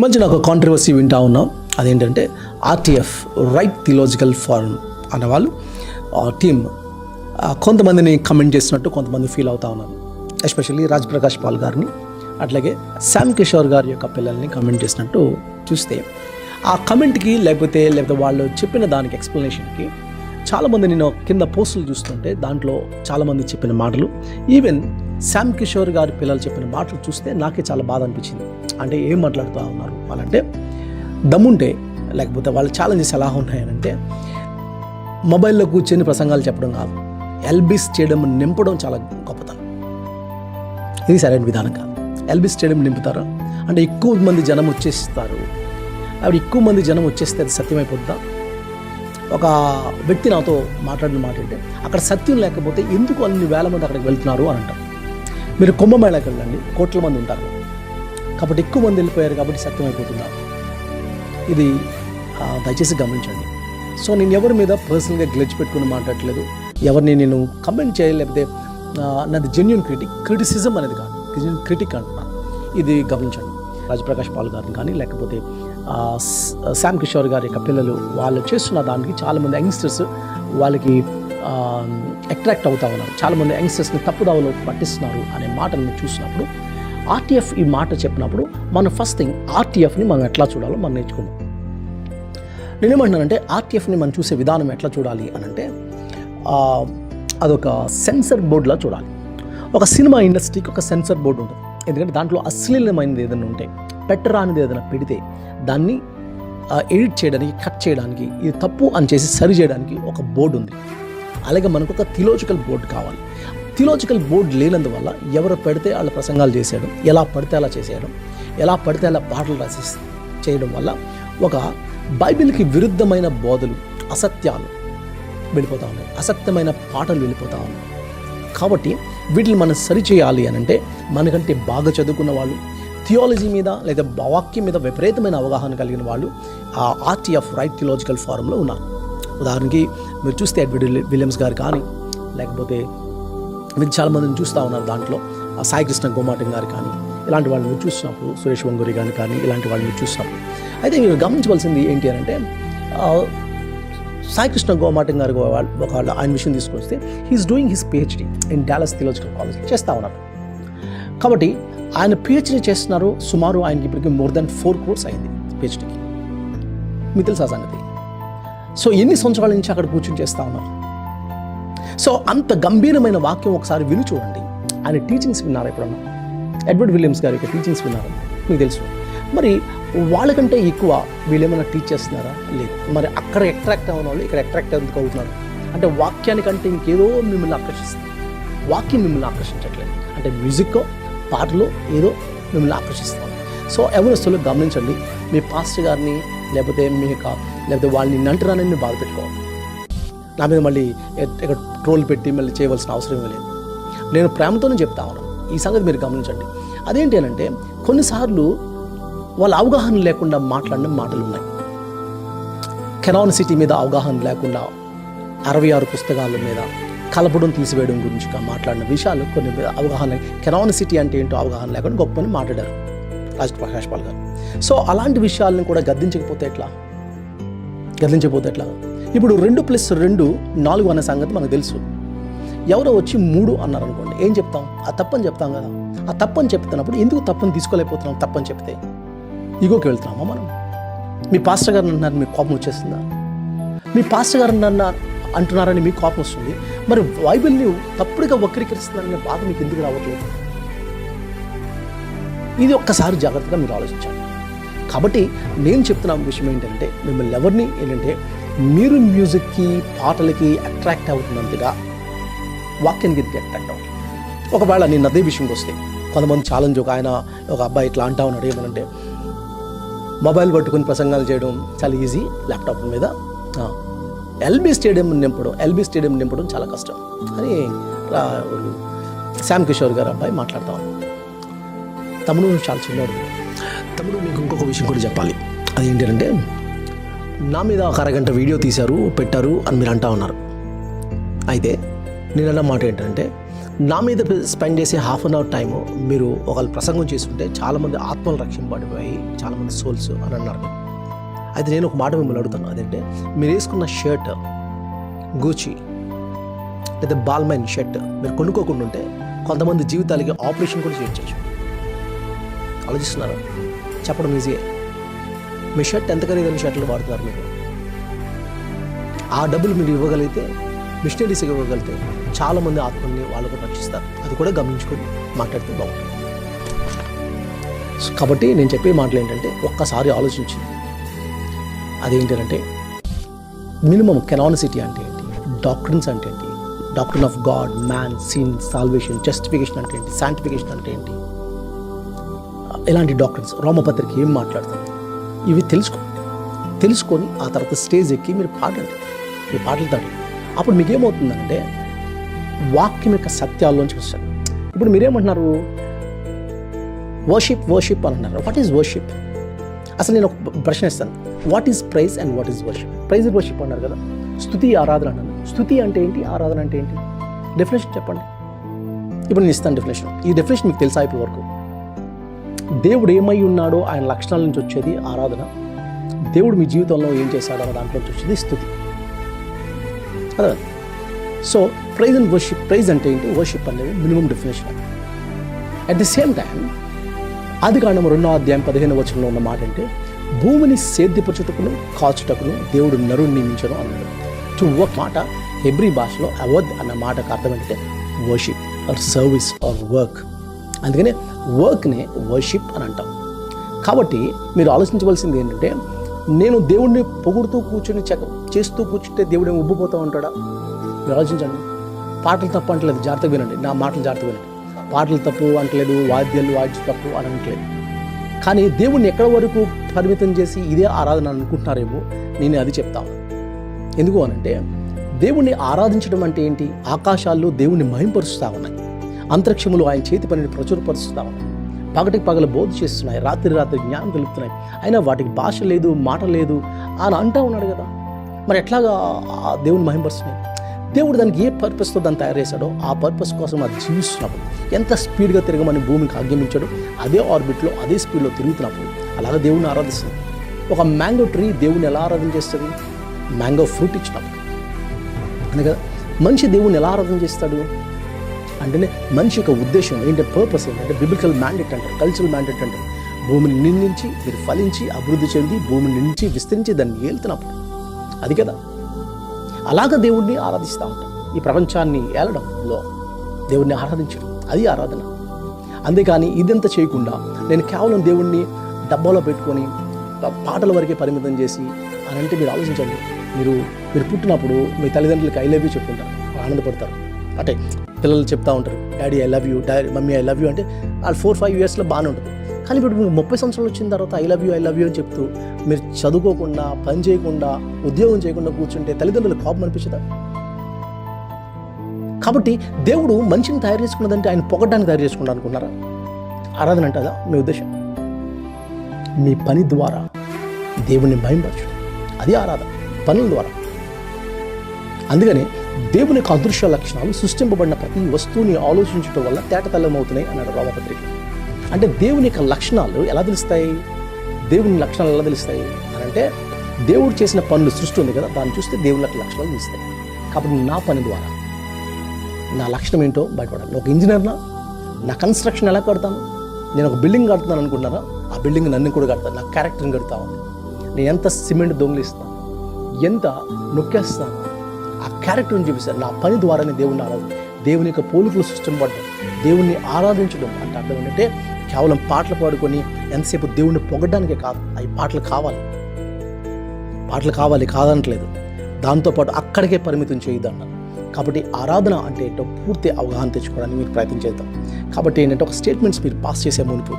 మంచి నాకు కాంట్రవర్సీ వింటా ఉన్నాం. అదేంటంటే ఆర్టీఎఫ్ రైట్ థియలాజికల్ ఫోరం అనేవాళ్ళు టీమ్ కొంతమందిని కమెంట్ చేసినట్టు కొంతమంది ఫీల్ అవుతా ఉన్నారు. ఎస్పెషల్లీ రాజ్ ప్రకాష్ పాల్ గారిని, అట్లాగే శామ్ కిషోర్ గారి యొక్క పిల్లల్ని కమెంట్ చేసినట్టు చూస్తే ఆ కమెంట్కి లేకపోతే వాళ్ళు చెప్పిన దానికి ఎక్స్ప్లెనేషన్కి చాలామంది నేను కింద పోస్టులు చూస్తుంటే దాంట్లో చాలామంది చెప్పిన మాటలు, ఈవెన్ శామ్ కిషోర్ గారి పిల్లలు చెప్పిన మాటలు చూస్తే నాకే చాలా బాధ అనిపించింది. అంటే ఏం మాట్లాడుతూ ఉన్నారు వాళ్ళంటే, దమ్ముంటే లేకపోతే వాళ్ళ ఛాలెంజెస్ ఎలా ఉన్నాయనంటే, మొబైల్లో కూర్చొని ప్రసంగాలు చెప్పడం కాదు, ఎల్బీ స్టేడియం నింపడం చాలా గొప్పతనం. ఇది సరైన విధానం కాదు. ఎల్బీ స్టేడియం నింపుతారా అంటే ఎక్కువ మంది జనం వచ్చేస్తారు. అప్పుడు ఎక్కువ మంది జనం వచ్చేస్తే అది సత్యమైపోద్దా? ఒక వ్యక్తి నాతో మాట్లాడిన మాట అంటే, అక్కడ సత్యం లేకపోతే ఎందుకు అన్ని వేల మంది అక్కడికి వెళ్తున్నారు అని అంటారు. మీరు కుంభమేళాకి వెళ్ళండి, కోట్ల మంది ఉంటారు కాబట్టి ఎక్కువ మంది వెళ్ళిపోయారు కాబట్టి సత్యం అయిపోతుందా? ఇది దయచేసి గమనించండి. సో నేను ఎవరి మీద పర్సనల్గా గ్లెడ్జ్ పెట్టుకుని మాట్లాడట్లేదు, ఎవరిని నేను కమెంట్ చేయలేకపోతే నాది జెన్యూన్ క్రిటిసిజం అనేది కాదు, జెన్యూన్ క్రిటిక్ అంటున్నాను. ఇది గమనించండి. రాజప్రకాష్ పాల్ గారిని కానీ లేకపోతే శామ్ కిషోర్ గారి యొక్క పిల్లలు వాళ్ళు చేస్తున్న దానికి చాలామంది యంగ్స్టర్స్ వాళ్ళకి అట్రాక్ట్ అవుతా ఉన్నారు. చాలామంది యంగ్స్టర్స్ని తప్పుదావలో పట్టిస్తున్నారు అనే మాటలను చూసినప్పుడు, ఆర్టీఎఫ్ ఈ మాట చెప్పినప్పుడు మనం ఫస్ట్ థింగ్ ఆర్టీఎఫ్ని మనం ఎట్లా చూడాలో మనం నేర్చుకుందాం. నేనేమంటున్నానంటే ఆర్టీఎఫ్ని మనం చూసే విధానం ఎట్లా చూడాలి అని అంటే, అదొక సెన్సర్ బోర్డులా చూడాలి. ఒక సినిమా ఇండస్ట్రీకి ఒక సెన్సర్ బోర్డు ఉంటుంది. ఎందుకంటే దాంట్లో అశ్లీలమైనది ఏదైనా ఉంటే, పెట్టరా అనేది ఏదైనా పెడితే దాన్ని ఎడిట్ చేయడానికి, కట్ చేయడానికి, ఇది తప్పు అని చేసి సరి చేయడానికి ఒక బోర్డు ఉంది. అలాగే మనకు ఒక థియలాజికల్ బోర్డు కావాలి. థియలాజికల్ బోర్డు లేనందువల్ల ఎవరు పెడితే వాళ్ళ ప్రసంగాలు చేసేయడం, ఎలా పడితే అలా చేసేయడం, ఎలా పడితే అలా పాటలు రాసి చేయడం వల్ల ఒక బైబిల్కి విరుద్ధమైన బోధలు, అసత్యాలు వెళ్ళిపోతూ ఉన్నాయి, అసత్యమైన పాటలు వెళ్ళిపోతూ ఉన్నాయి. కాబట్టి వీటిని మనం సరిచేయాలి అని అంటే మనకంటే బాగా చదువుకున్న వాళ్ళు, థియాలజీ మీద లేదా వాక్యం మీద విపరీతమైన అవగాహన కలిగిన వాళ్ళు ఆ ఆర్టీఎఫ్ రైట్ థియలాజికల్ ఫోరంలో ఉన్నారు. ఉదాహరణకి మీరు చూస్తే ఎడ్వర్డ్ విలియమ్స్ గారు కానీ లేకపోతే మీరు చాలామందిని చూస్తూ ఉన్నారు. దాంట్లో సాయి కృష్ణ గోమాటం గారు కానీ ఇలాంటి వాళ్ళని మీరు చూసినప్పుడు, సురేష్ వంగూరి గారిని కానీ ఇలాంటి వాళ్ళని మీరు చూసినప్పుడు అయితే మీరు గమనించవలసింది ఏంటి అని అంటే, సాయి కృష్ణ గోమాటం గారు ఆయన విషయం తీసుకొస్తే he's doing his PhD in Dallas theological college చేస్తూ ఉన్నారు. కాబట్టి ఆయన పిహెచ్డి చేస్తున్నారు. సుమారు ఆయనకి ఇప్పటికీ మోర్ దెన్ 4 crores అయింది పిహెచ్డికి. మీకు తెలుసా సంగతి? సో ఎన్ని సంవత్సరాల నుంచి అక్కడ కూర్చొని చేస్తూ ఉన్నారు. సో అంత గంభీరమైన వాక్యం ఒకసారి విని చూడండి. ఆయన టీచింగ్స్ విన్నారు ఎప్పుడన్నా? ఎడ్వర్డ్ విలియమ్స్ గారి యొక్క టీచింగ్స్ విన్నారు, మీకు తెలుసు. మరి వాళ్ళకంటే ఎక్కువ వీళ్ళేమైనా టీచ్ చేస్తున్నారా? లేదు. మరి అక్కడ అట్రాక్ట్ అయిన వాళ్ళు ఇక్కడ అట్రాక్ట్ ఎందుకు అవుతున్నారు అంటే, వాక్యానికంటే ఇంకేదో మిమ్మల్ని ఆకర్షిస్తుంది. వాక్యం మిమ్మల్ని ఆకర్షించట్లేదు, అంటే మ్యూజిక్, పాటలు ఏదో మిమ్మల్ని ఆకర్షిస్తాం. సో ఎవరస్తులు గమనించండి. మీ పాస్టర్ గారిని లేకపోతే లేకపోతే వాళ్ళని నంటరానని బాధ పెట్టుకోవాలి. నా మీద మళ్ళీ ఇక్కడ ట్రోల్ పెట్టి మళ్ళీ చేయవలసిన అవసరం లేదు. నేను ప్రేమతోనే చెప్తా ఉన్నాను. ఈ సంగతి మీరు గమనించండి. అదేంటి అని అంటే, కొన్నిసార్లు వాళ్ళ అవగాహన లేకుండా మాట్లాడిన మాటలు ఉన్నాయి. కెనానిసిటీ మీద అవగాహన లేకుండా 66 పుస్తకాల మీద కలపడం తీసివేయడం గురించి మాట్లాడిన విషయాలు కొన్ని అవగాహన, కెనానిసిటీ అంటే ఏంటో అవగాహన లేకుండా గొప్పని మాట్లాడారు రాజ్ ప్రకాష్ పాల్ గారు. సో అలాంటి విషయాలను కూడా గద్దించకపోతే ఎట్లా? ఇప్పుడు 2+2 4 అనే సంగతి మనకు తెలుసు. ఎవరో వచ్చి 3 అన్నారు అనుకోండి, ఏం చెప్తాం? ఆ తప్పని చెప్తాం కదా. ఆ తప్పని చెప్తున్నప్పుడు ఎందుకు తప్పని తీసుకోలేకపోతున్నాం? తప్పని చెప్తే ఈగోకి వెళ్తున్నామా మనం? మీ పాస్టర్ గారు అంటున్నారు, మీకు కోపం వచ్చేస్తుందా? మీ పాస్టర్ గారు అంటున్నారని మీకు కోపం వస్తుంది. మరి బైబిల్ని తప్పుడుగా వక్రీకరిస్తున్నారనే బాధ మీకు ఎందుకు రావట్లేదు? ఇది ఒక్కసారి జాగ్రత్తగా మీరు ఆలోచించండి. కాబట్టి నేను చెప్తున్న విషయం ఏంటంటే, మిమ్మల్ని ఎవరిని ఏంటంటే, మీరు మ్యూజిక్కి, పాటలకి అట్రాక్ట్ అవుతున్నంతగా వాక్యానికి ఎందుకు అట్రాక్ట్ అవుతుంది? ఒకవేళ నేను అదే విషయంకి వస్తే, కొంతమంది ఛాలెంజ్, ఒక అబ్బాయి ఇట్లా అంటా ఉన్నాడు, ఏమనంటే మొబైల్ పట్టుకుని ప్రసంగాలు చేయడం చాలా ఈజీ, ల్యాప్టాప్ మీద ఎల్బీ స్టేడియం నింపడం చాలా కష్టం అని శామ్ కిషోర్ గారు అబ్బాయి మాట్లాడుతూ ఉన్నాడు. తమ్ముడు చాలా చిన్నవాడు. తమ్ముడు, మీకు ఇంకొక విషయం కూడా చెప్పాలి. అదేంటంటే, నా మీద ఒక అరగంట వీడియో తీశారు, పెట్టారు అని మీరు అంటా ఉన్నారు. అయితే నేను అన్న మాట ఏంటంటే, నా మీద స్పెండ్ చేసే 1/2 an hour టైము మీరు ఒకళ్ళు ప్రసంగం చేసుకుంటే చాలామంది ఆత్మలు రక్షింపబడిపోయి చాలామంది సోల్స్ అని అన్నారు. అయితే నేను ఒక మాట మిమ్మల్ని అడుగుతాను, అదంటే మీరు వేసుకున్న షర్ట్ గూచి లేదా బాల్మైన్ షర్ట్ మీరు కొనుక్కోకుండా ఉంటే కొంతమంది జీవితాలకి ఆపరేషన్ కూడా చేయొచ్చు. ఆలోచిస్తున్నారు? చెప్పడం ఈజీయే. మీ షర్ట్ ఎంత ఖరీదైన షర్ట్లు వాడుతున్నారు మీరు. ఆ డబ్బులు మీరు ఇవ్వగలిగితే, మిషనరీస్కి ఇవ్వగలిగితే చాలామంది ఆత్మల్ని వాళ్ళు కూడా రక్షిస్తారు. అది కూడా గమనించుకొని మాట్లాడితే బాగుంటుంది. కాబట్టి నేను చెప్పే మాటలు ఏంటంటే, ఒక్కసారి ఆలోచించి అదేంటంటే మినిమం కెనానిసిటీ అంటే ఏంటి, డాక్ట్రిన్స్ అంటే ఏంటి, doctrine of God, man, sin, salvation, justification అంటే ఏంటి, శాంటిఫికేషన్ అంటే ఏంటి, ఇలాంటి డాక్ట్రిన్స్ రోమపత్రిక ఏం మాట్లాడుతుంది, ఇవి తెలుసుకొని ఆ తర్వాత స్టేజ్ ఎక్కి మీరు పాడండి, మీ పాటలు తాడు. అప్పుడు మీకేమవుతుందంటే వాక్యం యొక్క సత్యాల్లోంచి వస్తారు. ఇప్పుడు మీరేమంటున్నారు, వర్షిప్ అంటున్నారు. What is worship? అసలు నేను ఒక ప్రశ్న ఇస్తాను, what is praise and what is worship? Praise and worship అన్నారు కదా, స్తుతి ఆరాధన అన్నారు. స్తుతి అంటే ఏంటి, ఆరాధన అంటే ఏంటి? డెఫినేషన్ చెప్పండి. ఇప్పుడు నేను ఇస్తాను డెఫినేషన్. ఈ డెఫినేషన్ మీకు తెలుసా ఇప్పటి వరకు? దేవుడు ఏమై ఉన్నాడో ఆయన లక్షణాల నుంచి వచ్చేది ఆరాధన, దేవుడు మీ జీవితంలో ఏం చేశాడో అన్న దాంట్లో నుంచి వచ్చేది స్తుతి. అదే. So praise and worship, praise అంటే ఏంటి, వర్షిప్ అనేది minimum definition. At the same time ఆదికాండము 2:15 ఉన్న మాట అంటే, భూమిని సేద్యపరచుటకును కాచుటకును దేవుడు నరుని నియమించను అన్నాడు. టు వర్క్ మాట హెబ్రీ భాషలో అవద్ అన్న మాటకు అర్థం ఏంటంటే worship or service or work. అందుకనే వర్క్నే వర్షిప్ అని అంటాం. కాబట్టి మీరు ఆలోచించవలసింది ఏంటంటే, నేను దేవుడిని పొగుడుతూ కూర్చొని చేస్తూ కూర్చుంటే దేవుడు ఏమి ఉబ్బిపోతూ ఉంటాడా? మీరు ఆలోచించండి. పాటలు తప్పు అంటలేదు, జాగ్రత్తగా వినండి, నా మాటలు జాగ్రత్తగా వినండి. పాటలు తప్పు అంటలేదు, వాద్యాలు తప్పు అని అనట్లేదు. కానీ దేవుణ్ణి ఎక్కడి వరకు పరిమితం చేసి ఇదే ఆరాధన అనుకుంటున్నారేమో నేను అది చెప్తాను. ఎందుకు అనంటే, దేవుణ్ణి ఆరాధించడం అంటే ఏంటి? ఆకాశాల్లో దేవుణ్ణి మహింపరుస్తూ ఉన్నాయి, అంతరిక్షములు ఆయన చేతి పనిని ప్రచురపరుస్తూ ఉన్నాయి, పగటికి పగలు బోధ చేస్తున్నాయి, రాత్రి జ్ఞానం కలుపుతున్నాయి. అయినా వాటికి భాష లేదు, మాట లేదు అని అంటూ ఉన్నాడు కదా. మరి ఎట్లాగా ఆ దేవుని మహింపరుస్తున్నాయి? దేవుడు దానికి ఏ పర్పస్తో దాన్ని తయారు చేశాడో ఆ పర్పస్ కోసం అది జీవిస్తున్నప్పుడు, ఎంత స్పీడ్గా తిరగమని భూమికి ఆజ్ఞాపించాడో అదే ఆర్బిట్లో అదే స్పీడ్లో తిరుగుతున్నప్పుడు అలాగే దేవుడిని ఆరాధిస్తుంది. ఒక మ్యాంగో ట్రీ దేవుడిని ఎలా ఆరాధన చేస్తుంది? మ్యాంగో ఫ్రూట్ ఇచ్చినప్పుడు. అంతే కదా. మనిషి దేవుడిని ఎలా ఆరాధన చేస్తాడు అంటే, మనిషి యొక్క ఉద్దేశం ఏంటంటే, పర్పస్ ఏంటంటే బిబిలికల్ మ్యాండేట్ అంటారు, కల్చరల్ మ్యాండేట్ అంటారు. భూమిని నిందించి మీరు ఫలించి అభివృద్ధి చెంది భూమిని నిందించి విస్తరించి దాన్ని ఏలుతున్నప్పుడు, అది కదా. అలాగ దేవుడిని ఆరాధిస్తూ ఉంటాం. ఈ ప్రపంచాన్ని ఏలడంలో దేవుడిని ఆరాధించడం, అది ఆరాధన. అంతేకాని ఇదంతా చేయకుండా నేను కేవలం దేవుణ్ణి డబ్బాలో పెట్టుకొని పాటల వరకే పరిమితం చేసి అని అంటే, మీరు ఆలోచించండి. మీరు పుట్టినప్పుడు మీ తల్లిదండ్రులకి ఐ లవ్ యూ చెప్పుకుంటారు, ఆనందపడతారు. అంటే పిల్లలు చెప్తూ ఉంటారు, daddy I love you, daddy mummy I love you అంటే వాళ్ళు 4-5 ఇయర్స్లో బాగానే ఉంటుంది. కానీ ఇప్పుడు మీకు 30 సంవత్సరాలు వచ్చిన తర్వాత ఐ లవ్ యూ అని చెప్తూ మీరు చదువుకోకుండా, పని చేయకుండా, ఉద్యోగం చేయకుండా కూర్చుంటే తల్లిదండ్రులకు కోపం అనిపించదా? కాబట్టి దేవుడు మనిషిని తయారు చేసుకున్నదంటే ఆయన పొగడ్డానికి తయారు చేసుకుంటా అనుకున్నారా? ఆరాధన అంటే అదా మీ ఉద్దేశం? మీ పని ద్వారా దేవుణ్ణి భయపరచడం, అది ఆరాధన, పనుల ద్వారా. అందుకని దేవుని యొక్క అదృశ్య లక్షణాలు సృష్టింపబడిన ప్రతి వస్తువుని ఆలోచించడం వల్ల తేటతెల్లమవుతున్నాయి అన్నాడు రోమపత్రిక. అంటే దేవుని యొక్క లక్షణాలు ఎలా తెలుస్తాయి? దేవుని లక్షణాలు ఎలా తెలుస్తాయి అని అంటే, దేవుడు చేసిన పనులు సృష్టి ఉంది కదా, దాన్ని చూస్తే దేవుని యొక్క లక్షణాలు తెలుస్తాయి. కాబట్టి నా పని ద్వారా నా లక్షణం ఏంటో బయటపడాలి. ఒక ఇంజనీర్నా, నా కన్స్ట్రక్షన్ ఎలా కడతాను? నేను ఒక బిల్డింగ్ కడుతున్నాను అనుకుంటున్నారా? ఆ బిల్డింగ్ నన్ను కూడా కడతాను, నా క్యారెక్టర్ని కడతాను. నేను ఎంత సిమెంట్ దొంగిలిస్తాను, ఎంత నొక్కేస్తాను, ఆ క్యారెక్టర్ని చూపిస్తాను. నా పని ద్వారానే దేవుని ఆరాధన, దేవుని యొక్క పోలికలు సృష్టింపబడడం, దేవుణ్ణి ఆరాధించడం అంటే అర్థం ఏంటంటే, కేవలం పాటలు పాడుకొని ఎంతసేపు దేవుణ్ణి పొగడ్డానికే కాదు, అవి పాటలు కావాలి కాదనట్లేదు. దాంతోపాటు అక్కడికే పరిమితం చేయొద్దన్నారు. కాబట్టి ఆరాధన అంటే ఏంటో పూర్తి అవగాహన తెచ్చుకోవడానికి మీరు ప్రయత్నం చేద్దాం. కాబట్టి ఏంటంటే, ఒక స్టేట్మెంట్స్ మీరు పాస్ చేసే మునుపు,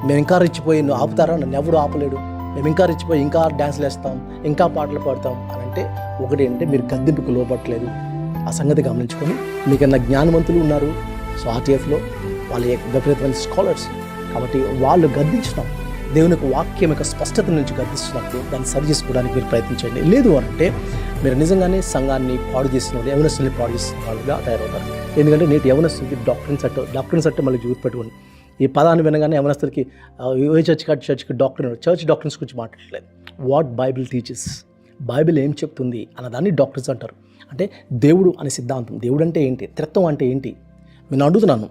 మేము ఇంకా రెచ్చిపోయి నువ్వు ఆపుతారా, నన్ను ఎవరు ఆపలేడు, మేము ఇంకా రెచ్చిపోయి ఇంకా డ్యాన్స్లు వేస్తాం, ఇంకా పాటలు పాడతాం అని అంటే, ఒకటి ఏంటంటే మీరు గద్దెంపుకు లోపట్లేదు. ఆ సంగతి గమనించుకొని, మీకన్నా జ్ఞానవంతులు ఉన్నారు సో ఆర్టీఎఫ్లో, వాళ్ళ విపరీతమైన స్కాలర్స్. కాబట్టి వాళ్ళు గద్దించడం, దేవుని యొక్క వాక్యం యొక్క స్పష్టత నుంచి గద్దిస్తున్నప్పుడు దాన్ని సరి చేసుకోవడానికి మీరు ప్రయత్నించండి. లేదు అంటే మీరు నిజంగానే సంఘాన్ని పాడు చేసిన వాళ్ళు, యవనస్తుల్ని పాడు చేసిన వాళ్ళుగా తయారవుతారు. ఎందుకంటే నేటి యవనస్తులకి డాక్టరీన్స్ అంటే మళ్ళీ గుర్తుపెట్టుకోండి, ఈ పదాన్ని వినగానే యవనస్తులకి ఏ చర్చ్కి చర్చ్ డాక్టర్స్ గురించి మాట్లాడలేదు. వాట్ బైబిల్ టీచెస్, బైబిల్ ఏం చెప్తుంది అన్నదాన్ని డాక్టర్స్ అంటారు. అంటే దేవుడు అనే సిద్ధాంతం, దేవుడు అంటే ఏంటి, త్రిత్వం అంటే ఏంటి. నేను అడుగుతున్నాను,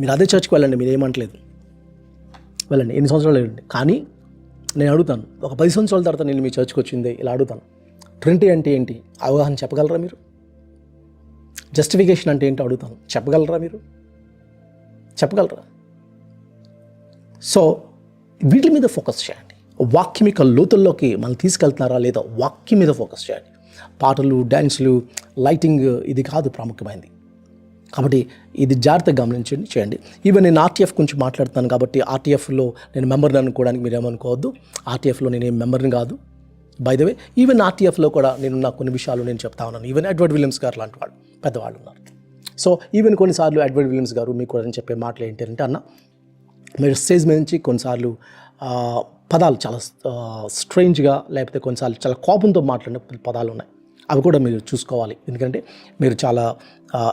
మీరు అదే చర్చ్కి వెళ్ళండి, మీరు ఏమంటలేదు, వెళ్ళండి, ఎన్ని సంవత్సరాలు వెళ్ళండి. కానీ నేను అడుగుతాను, ఒక 10 సంవత్సరాల తర్వాత నేను మీ చర్చ్కి వచ్చింది ఇలా అడుగుతాను, ట్రినిటీ అంటే ఏంటి అవగాహన చెప్పగలరా మీరు? జస్టిఫికేషన్ అంటే ఏంటో అడుగుతాను, చెప్పగలరా మీరు? చెప్పగలరా? సో వీటి మీద ఫోకస్ చేయండి. వాక్యమిక లోతుల్లోకి మనం తీసుకెళ్తున్నారా లేదా, వాక్యం మీద ఫోకస్ చేయండి. పాటలు, డ్యాన్సులు, లైటింగ్ ఇది కాదు ప్రాముఖ్యమైనది. కాబట్టి ఇది జాగ్రత్తగా గమనించండి, చేయండి. ఈవెన్ నేను ఆర్టీఎఫ్ గురించి మాట్లాడుతున్నాను కాబట్టి ఆర్టీఎఫ్లో నేను మెంబర్ని అనుకోవడానికి మీరు ఏమనుకోవద్దు. ఆర్టీఎఫ్లో నేనేం మెంబర్ని కాదు. బై ద వే ఈవెన్ ఆర్టీఎఫ్లో కూడా నేను కొన్ని విషయాలు నేను చెప్తా ఉన్నాను. ఈవెన్ ఎడ్వర్డ్ విలియమ్స్ గారు లాంటి వాళ్ళు పెద్దవాళ్ళు ఉన్నారు. సో ఈవెన్ కొన్నిసార్లు ఎడ్వర్డ్ విలియమ్స్ గారు మీకు కూడా చెప్పే మాటలు ఏంటంటే, అన్న మీరు స్టేజ్ మీద నుంచి కొన్నిసార్లు పదాలు చాలా స్ట్రేంజ్గా, లేకపోతే కొన్నిసార్లు చాలా కోపంతో మాట్లాడిన పదాలు ఉన్నాయి. అవి కూడా మీరు చూసుకోవాలి. ఎందుకంటే మీరు చాలా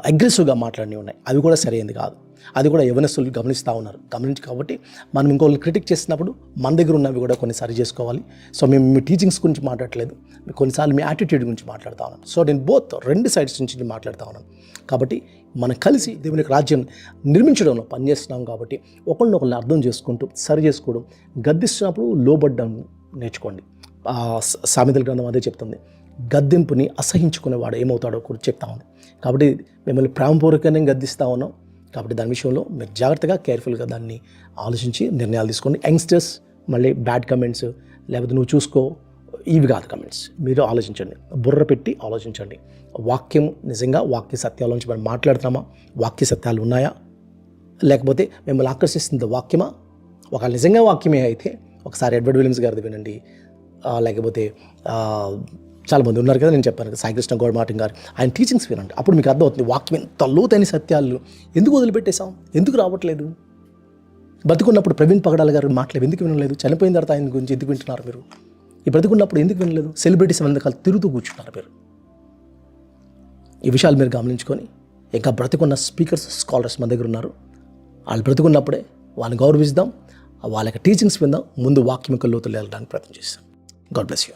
అగ్రెసివ్గా మాట్లాడినవి ఉన్నాయి. అవి కూడా సరైనది కాదు. అది కూడా యవనస్తులు గమనిస్తూ ఉన్నారు. కాబట్టి మనం ఇంకోళ్ళు క్రిటిక్ చేసినప్పుడు మన దగ్గర ఉన్నవి కూడా కొన్ని సరి చేసుకోవాలి. సో మేము మీ టీచింగ్స్ గురించి మాట్లాడట్లేదు, కొన్నిసార్లు మీ యాటిట్యూడ్ గురించి మాట్లాడుతూ ఉన్నాను. సో నేను రెండు సైడ్స్ నుంచి నేను మాట్లాడుతూ ఉన్నాను. కాబట్టి మనం కలిసి దేవుని యొక్క రాజ్యం నిర్మించడంలో పనిచేస్తున్నాం. కాబట్టి ఒకళ్ళనొకళ్ళు అర్థం చేసుకుంటూ సరి చేసుకోవడం, గద్దిస్తున్నప్పుడు లోబడ్డం నేర్చుకోండి. సామెతల గ్రంథం అదే చెప్తుంది, గద్దింపుని అసహించుకునేవాడు ఏమవుతాడో కూడా చెప్తా ఉంది. కాబట్టి మిమ్మల్ని ప్రేమపూర్వకంగా గద్దిస్తూ ఉన్నాం. కాబట్టి దాని విషయంలో మీరు జాగ్రత్తగా కేర్ఫుల్గా దాన్ని ఆలోచించి నిర్ణయాలు తీసుకోండి. యంగ్స్టర్స్ మళ్ళీ బ్యాడ్ కమెంట్స్, లేకపోతే నువ్వు చూసుకో, ఇవి కాదు కమెంట్స్. మీరు ఆలోచించండి, బుర్ర పెట్టి ఆలోచించండి. వాక్యం నిజంగా వాక్య సత్యాల నుంచి మనం మాట్లాడుతున్నామా, వాక్య సత్యాలు ఉన్నాయా, లేకపోతే మిమ్మల్ని ఆకర్షిస్తుంది వాక్యమా? ఒకవేళ నిజంగా వాక్యమే అయితే ఒకసారి ఎడ్వర్డ్ విలియమ్స్ గారిది వినండి. లేకపోతే చాలామంది ఉన్నారు కదా, నేను చెప్పాను కదా, సాయికృష్ణ గౌడ్ మార్టిన్ గారు, ఆయన టీచింగ్స్ వినండి. అప్పుడు మీకు అర్థమవుతుంది వాక్యం ఎంత లోతైన సత్యాలు ఎందుకు వదిలిపెట్టేశాం, ఎందుకు రావట్లేదు. బతుకున్నప్పుడు ప్రవీణ్ పగడాల గారు మాటలు ఎందుకు వినలేదు, చనిపోయిన తర్వాత ఆయన గురించి ఎందుకు వింటున్నారు మీరు? ఈ బ్రతుకున్నప్పుడు ఎందుకు వినలేదు? సెలబ్రిటీస్ వెనకాల తిరుగుతూ కూర్చున్నారు మీరు. ఈ విషయాలు మీరు గమనించుకొని, ఇంకా బ్రతుకున్న స్పీకర్స్, స్కాలర్స్ మన దగ్గర ఉన్నారు. వాళ్ళు బ్రతుకున్నప్పుడే వాళ్ళని గౌరవిద్దాం, వాళ్ళ టీచింగ్స్ విందాం, ముందు వాక్యం యొక్క లోతులు వెళ్ళడానికి ప్రయత్నం చేస్తాం. God bless you.